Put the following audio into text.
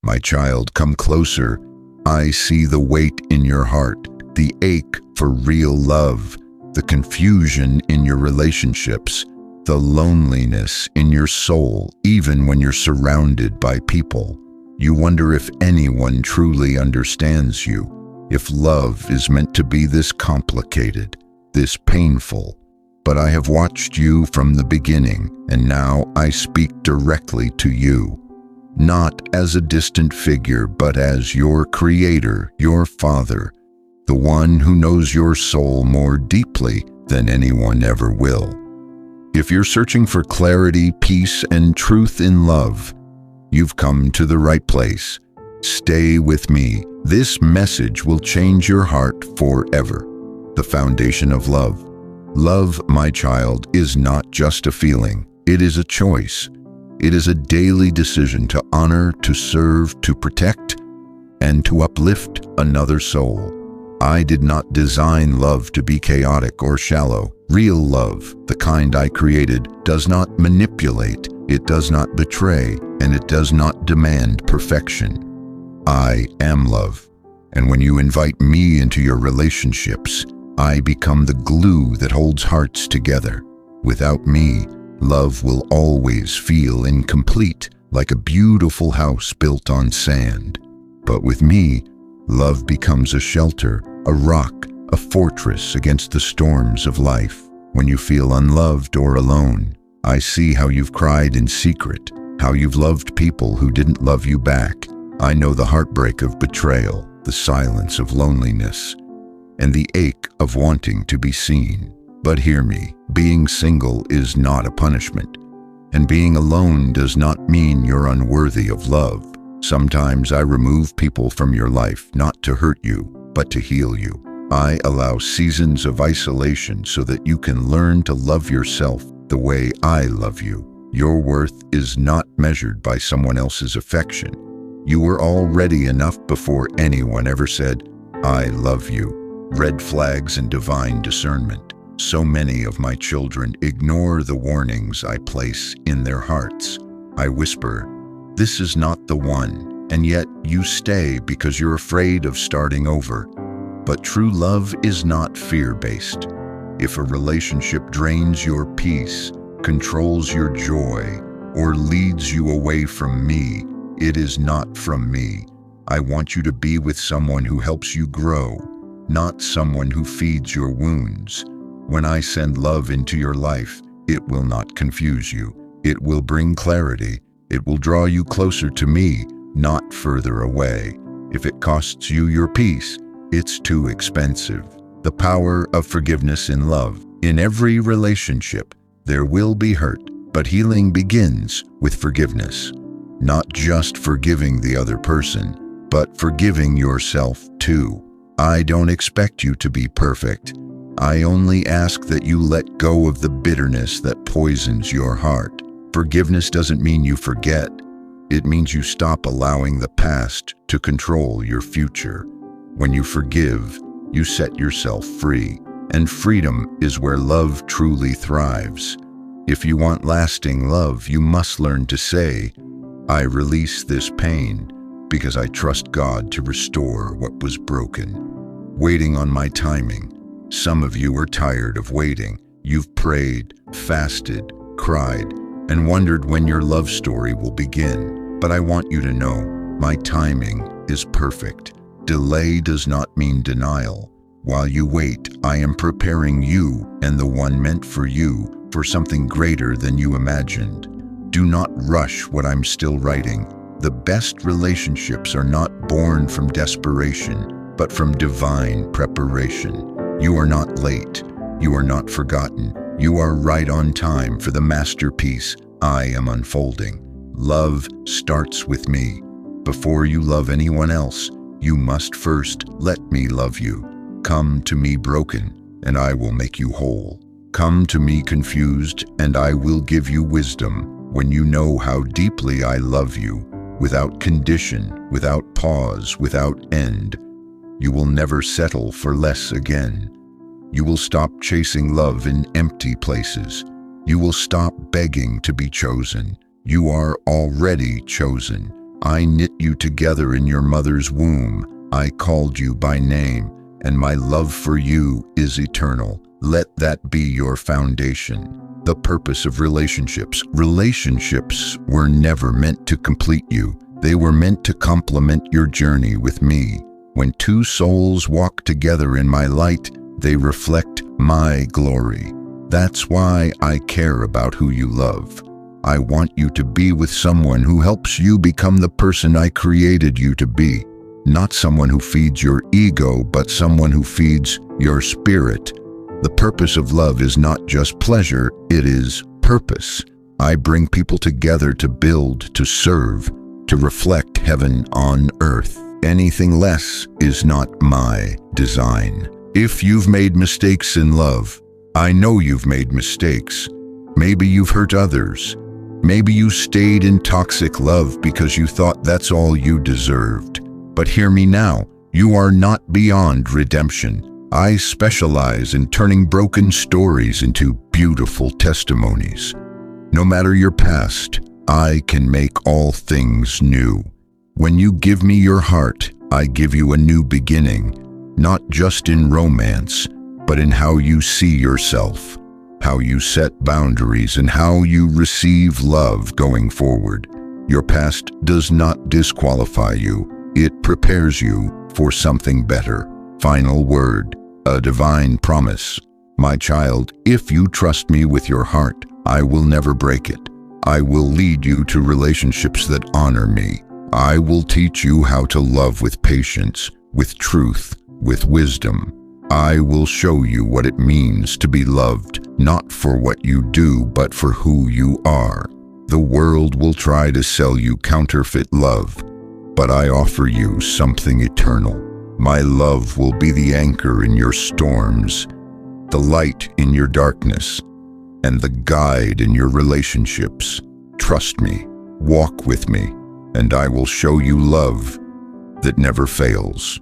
My child, come closer. I see the weight in your heart, the ache for real love, the confusion in your relationships, the loneliness in your soul, even when you're surrounded by people. You wonder if anyone truly understands you, if love is meant to be this complicated, this painful. But I have watched you from the beginning, and now I speak directly to you. Not as a distant figure, but as your creator, your father, the one who knows your soul more deeply than anyone ever will. If you're searching for clarity, peace, and truth in love, you've come to the right place. Stay with me. This message will change your heart forever. The foundation of love. Love, my child, is not just a feeling. It is a choice. It is a daily decision to honor, to serve, to protect, and to uplift another soul. I did not design love to be chaotic or shallow. Real love, the kind I created, does not manipulate, it does not betray, and it does not demand perfection. I am love, and when you invite me into your relationships, I become the glue that holds hearts together. Without me, love will always feel incomplete, like a beautiful house built on sand. But with me, love becomes a shelter, a rock, a fortress against the storms of life. When you feel unloved or alone, I see how you've cried in secret, how you've loved people who didn't love you back. I know the heartbreak of betrayal, the silence of loneliness, and the ache of wanting to be seen. But hear me, being single is not a punishment, and being alone does not mean you're unworthy of love. Sometimes I remove people from your life, not to hurt you, but to heal you. I allow seasons of isolation so that you can learn to love yourself the way I love you. Your worth is not measured by someone else's affection. You were already enough before anyone ever said, I love you. Red flags and divine discernment. So many of my children ignore the warnings I place in their hearts. I whisper, this is not the one, and yet you stay because you're afraid of starting over. But true love is not fear-based. If a relationship drains your peace, controls your joy, or leads you away from me, it is not from me. I want you to be with someone who helps you grow, not someone who feeds your wounds. When I send love into your life, it will not confuse you. It will bring clarity. It will draw you closer to me, not further away. If it costs you your peace, it's too expensive. The power of forgiveness in love. In every relationship, there will be hurt, but healing begins with forgiveness. Not just forgiving the other person, but forgiving yourself too. I don't expect you to be perfect. I only ask that you let go of the bitterness that poisons your heart. Forgiveness doesn't mean you forget. It means you stop allowing the past to control your future. When you forgive, you set yourself free, and freedom is where love truly thrives. If you want lasting love, you must learn to say, I release this pain because I trust God to restore what was broken. Waiting on my timing. Some of you are tired of waiting. You've prayed, fasted, cried, and wondered when your love story will begin. But I want you to know, my timing is perfect. Delay does not mean denial. While you wait, I am preparing you and the one meant for you for something greater than you imagined. Do not rush what I'm still writing. The best relationships are not born from desperation, but from divine preparation. You are not late. You are not forgotten. You are right on time for the masterpiece I am unfolding. Love starts with me. Before you love anyone else, you must first let me love you. Come to me broken, and I will make you whole. Come to me confused, and I will give you wisdom. When you know how deeply I love you, without condition, without pause, without end, you will never settle for less again. You will stop chasing love in empty places. You will stop begging to be chosen. You are already chosen. I knit you together in your mother's womb. I called you by name, and my love for you is eternal. Let that be your foundation. The purpose of relationships. Relationships were never meant to complete you. They were meant to complement your journey with me. When two souls walk together in my light, they reflect my glory. That's why I care about who you love. I want you to be with someone who helps you become the person I created you to be. Not someone who feeds your ego, but someone who feeds your spirit. The purpose of love is not just pleasure, it is purpose. I bring people together to build, to serve, to reflect heaven on earth. Anything less is not my design. If you've made mistakes in love, I know you've made mistakes. Maybe you've hurt others. Maybe you stayed in toxic love because you thought that's all you deserved. But hear me now, you are not beyond redemption. I specialize in turning broken stories into beautiful testimonies. No matter your past, I can make all things new. When you give me your heart, I give you a new beginning, not just in romance, but in how you see yourself, how you set boundaries, and how you receive love going forward. Your past does not disqualify you. It prepares you for something better. Final word, a divine promise. My child, if you trust me with your heart, I will never break it. I will lead you to relationships that honor me. I will teach you how to love with patience, with truth, with wisdom. I will show you what it means to be loved, not for what you do, but for who you are. The world will try to sell you counterfeit love, but I offer you something eternal. My love will be the anchor in your storms, the light in your darkness, and the guide in your relationships. Trust me, walk with me, and I will show you love that never fails.